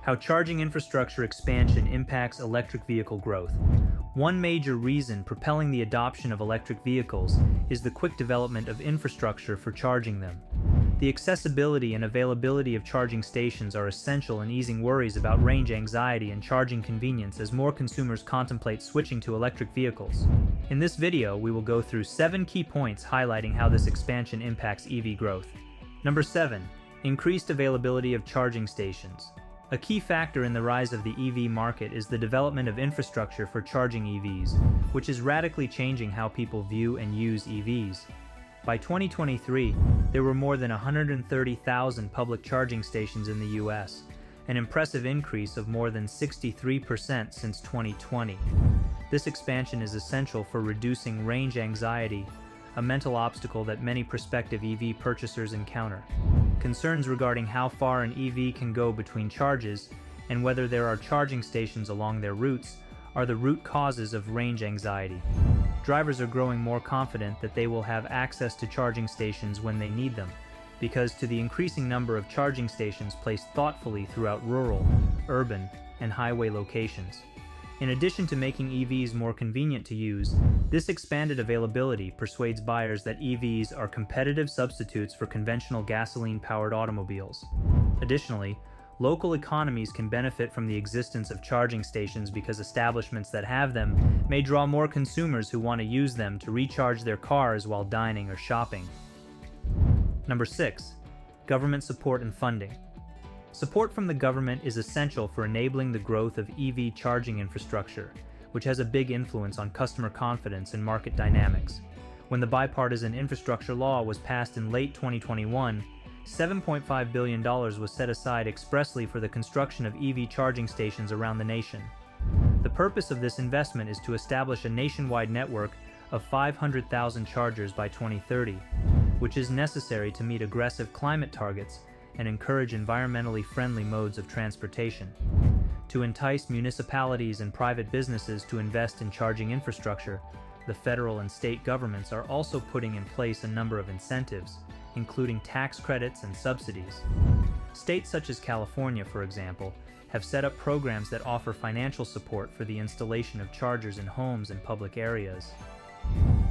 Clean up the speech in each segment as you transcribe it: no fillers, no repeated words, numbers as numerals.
How charging infrastructure expansion impacts electric vehicle growth. One major reason propelling the adoption of electric vehicles is the quick development of infrastructure for charging them. The accessibility and availability of charging stations are essential in easing worries about range anxiety and charging convenience as more consumers contemplate switching to electric vehicles. In this video, we will go through 7 key points highlighting how this expansion impacts EV growth. Number 7. Increased availability of charging stations. A key factor in the rise of the EV market is the development of infrastructure for charging EVs, which is radically changing how people view and use EVs. By 2023, there were more than 130,000 public charging stations in the US, an impressive increase of more than 63% since 2020. This expansion is essential for reducing range anxiety, a mental obstacle that many prospective EV purchasers encounter. Concerns regarding how far an EV can go between charges and whether there are charging stations along their routes are the root causes of range anxiety. Drivers are growing more confident that they will have access to charging stations when they need them, because to the increasing number of charging stations placed thoughtfully throughout rural, urban, and highway locations. In addition to making EVs more convenient to use, this expanded availability persuades buyers that EVs are competitive substitutes for conventional gasoline-powered automobiles. Additionally, local economies can benefit from the existence of charging stations because establishments that have them may draw more consumers who want to use them to recharge their cars while dining or shopping. Number 6. Government support and funding. Support from the government is essential for enabling the growth of EV charging infrastructure, which has a big influence on customer confidence and market dynamics. When the bipartisan infrastructure law was passed in late 2021, $7.5 billion was set aside expressly for the construction of EV charging stations around the nation. The purpose of this investment is to establish a nationwide network of 500,000 chargers by 2030, which is necessary to meet aggressive climate targets and encourage environmentally friendly modes of transportation. To entice municipalities and private businesses to invest in charging infrastructure, the federal and state governments are also putting in place a number of incentives, including tax credits and subsidies. States such as California, for example, have set up programs that offer financial support for the installation of chargers in homes and public areas.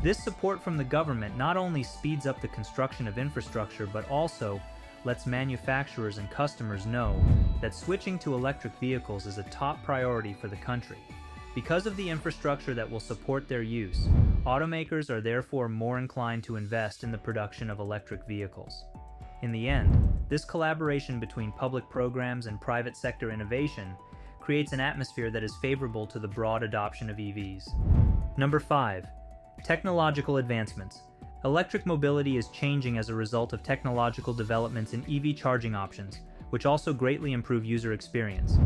This support from the government not only speeds up the construction of infrastructure but also lets manufacturers and customers know that switching to electric vehicles is a top priority for the country. Because of the infrastructure that will support their use, automakers are therefore more inclined to invest in the production of electric vehicles. In the end, this collaboration between public programs and private sector innovation creates an atmosphere that is favorable to the broad adoption of EVs. Number 5. Technological advancements. Electric mobility is changing as a result of technological developments in EV charging options, which also greatly improve user experience.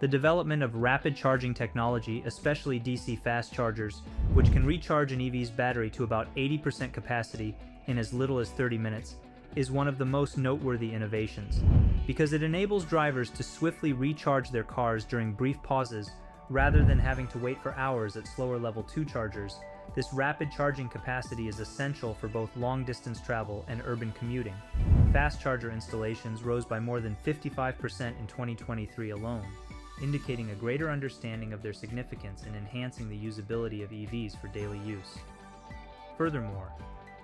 The development of rapid charging technology, especially DC fast chargers, which can recharge an EV's battery to about 80% capacity in as little as 30 minutes, is one of the most noteworthy innovations, because it enables drivers to swiftly recharge their cars during brief pauses rather than having to wait for hours at slower level 2 chargers. This rapid charging capacity is essential for both long-distance travel and urban commuting. Fast charger installations rose by more than 55% in 2023 alone, indicating a greater understanding of their significance in enhancing the usability of EVs for daily use. Furthermore,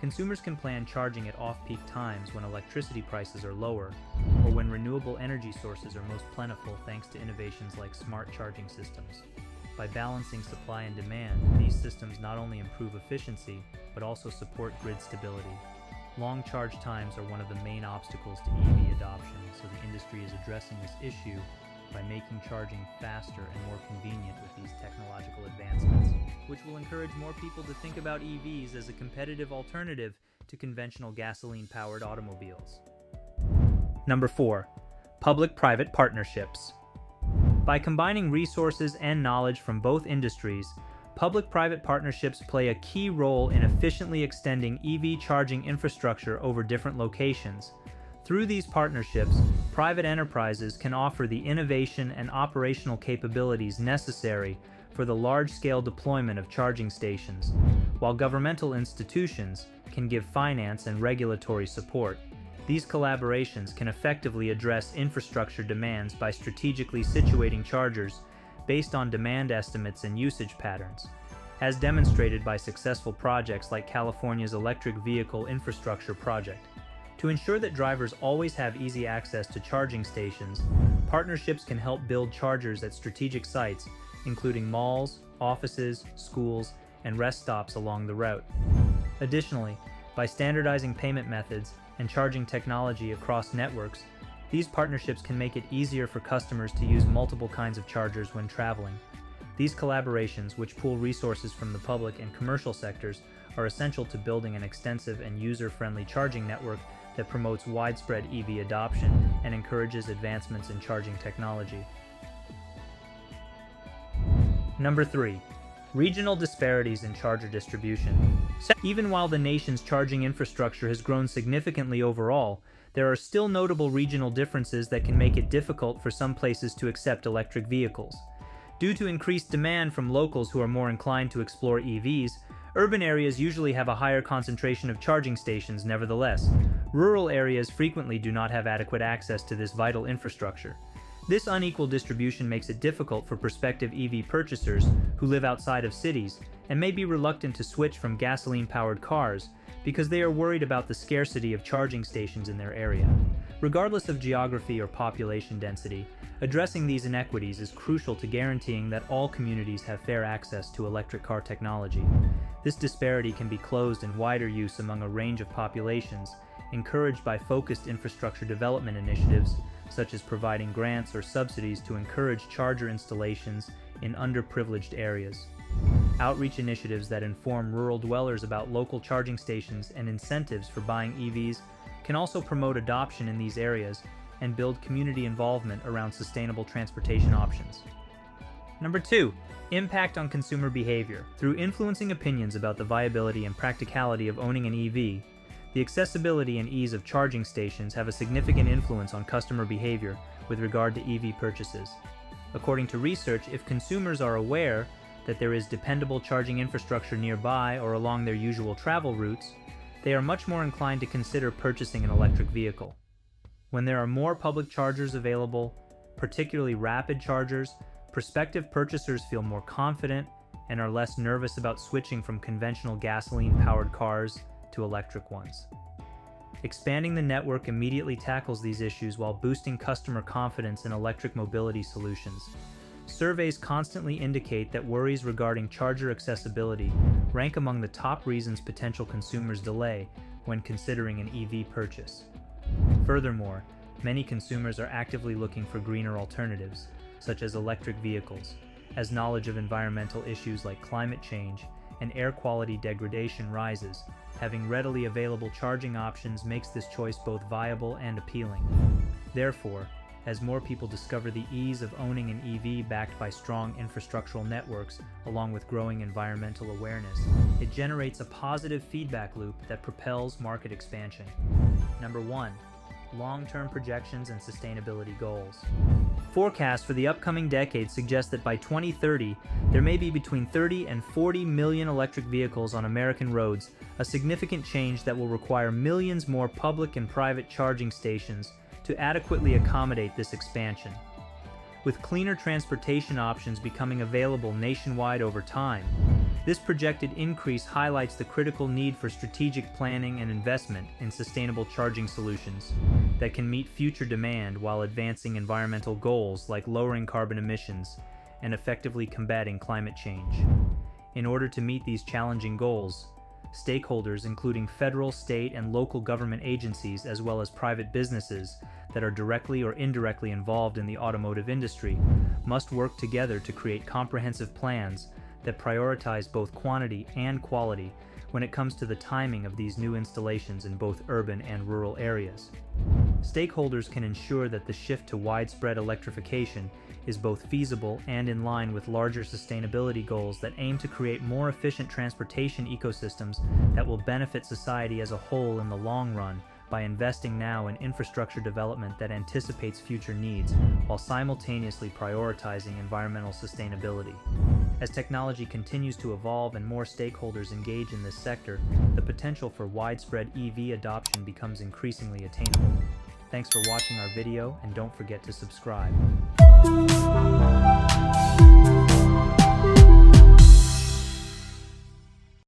consumers can plan charging at off-peak times when electricity prices are lower or when renewable energy sources are most plentiful thanks to innovations like smart charging systems. By balancing supply and demand, these systems not only improve efficiency, but also support grid stability. Long charge times are one of the main obstacles to EV adoption, so the industry is addressing this issue by making charging faster and more convenient with these technological advancements, which will encourage more people to think about EVs as a competitive alternative to conventional gasoline-powered automobiles. Number 4. Public-private partnerships. By combining resources and knowledge from both industries, public-private partnerships play a key role in efficiently extending EV charging infrastructure over different locations. Through these partnerships, private enterprises can offer the innovation and operational capabilities necessary for the large-scale deployment of charging stations, while governmental institutions can give finance and regulatory support. These collaborations can effectively address infrastructure demands by strategically situating chargers based on demand estimates and usage patterns, as demonstrated by successful projects like California's Electric Vehicle Infrastructure Project. To ensure that drivers always have easy access to charging stations, partnerships can help build chargers at strategic sites, including malls, offices, schools, and rest stops along the route. Additionally, by standardizing payment methods and charging technology across networks, these partnerships can make it easier for customers to use multiple kinds of chargers when traveling. These collaborations, which pool resources from the public and commercial sectors, are essential to building an extensive and user-friendly charging network that promotes widespread EV adoption and encourages advancements in charging technology. Number 3. Regional disparities in charger distribution. Even while the nation's charging infrastructure has grown significantly overall, there are still notable regional differences that can make it difficult for some places to accept electric vehicles. Due to increased demand from locals who are more inclined to explore EVs, urban areas usually have a higher concentration of charging stations. Nevertheless, rural areas frequently do not have adequate access to this vital infrastructure. This unequal distribution makes it difficult for prospective EV purchasers who live outside of cities and may be reluctant to switch from gasoline-powered cars because they are worried about the scarcity of charging stations in their area. Regardless of geography or population density, addressing these inequities is crucial to guaranteeing that all communities have fair access to electric car technology. This disparity can be closed in wider use among a range of populations, encouraged by focused infrastructure development initiatives, such as providing grants or subsidies to encourage charger installations in underprivileged areas. Outreach initiatives that inform rural dwellers about local charging stations and incentives for buying EVs can also promote adoption in these areas and build community involvement around sustainable transportation options. Number 2. Impact on consumer behavior. Through influencing opinions about the viability and practicality of owning an EV, the accessibility and ease of charging stations have a significant influence on customer behavior with regard to EV purchases. According to research, if consumers are aware that there is dependable charging infrastructure nearby or along their usual travel routes, they are much more inclined to consider purchasing an electric vehicle. When there are more public chargers available, particularly rapid chargers, prospective purchasers feel more confident and are less nervous about switching from conventional gasoline-powered cars to electric ones. Expanding the network immediately tackles these issues while boosting customer confidence in electric mobility solutions. Surveys constantly indicate that worries regarding charger accessibility rank among the top reasons potential consumers delay when considering an EV purchase. Furthermore, many consumers are actively looking for greener alternatives, such as electric vehicles, as knowledge of environmental issues like climate change and air quality degradation rises. Having readily available charging options makes this choice both viable and appealing. Therefore, as more people discover the ease of owning an EV backed by strong infrastructural networks along with growing environmental awareness, it generates a positive feedback loop that propels market expansion. Number 1. Long-term projections and sustainability goals. Forecasts for the upcoming decade suggest that by 2030, there may be between 30 and 40 million electric vehicles on American roads, a significant change that will require millions more public and private charging stations to adequately accommodate this expansion. With cleaner transportation options becoming available nationwide over time, this projected increase highlights the critical need for strategic planning and investment in sustainable charging solutions that can meet future demand while advancing environmental goals like lowering carbon emissions and effectively combating climate change. In order to meet these challenging goals, stakeholders including federal, state, and local government agencies as well as private businesses that are directly or indirectly involved in the automotive industry must work together to create comprehensive plans that prioritize both quantity and quality when it comes to the timing of these new installations in both urban and rural areas. Stakeholders can ensure that the shift to widespread electrification is both feasible and in line with larger sustainability goals that aim to create more efficient transportation ecosystems that will benefit society as a whole in the long run by investing now in infrastructure development that anticipates future needs while simultaneously prioritizing environmental sustainability. As technology continues to evolve and more stakeholders engage in this sector, the potential for widespread EV adoption becomes increasingly attainable. Thanks for watching our video, and don't forget to subscribe.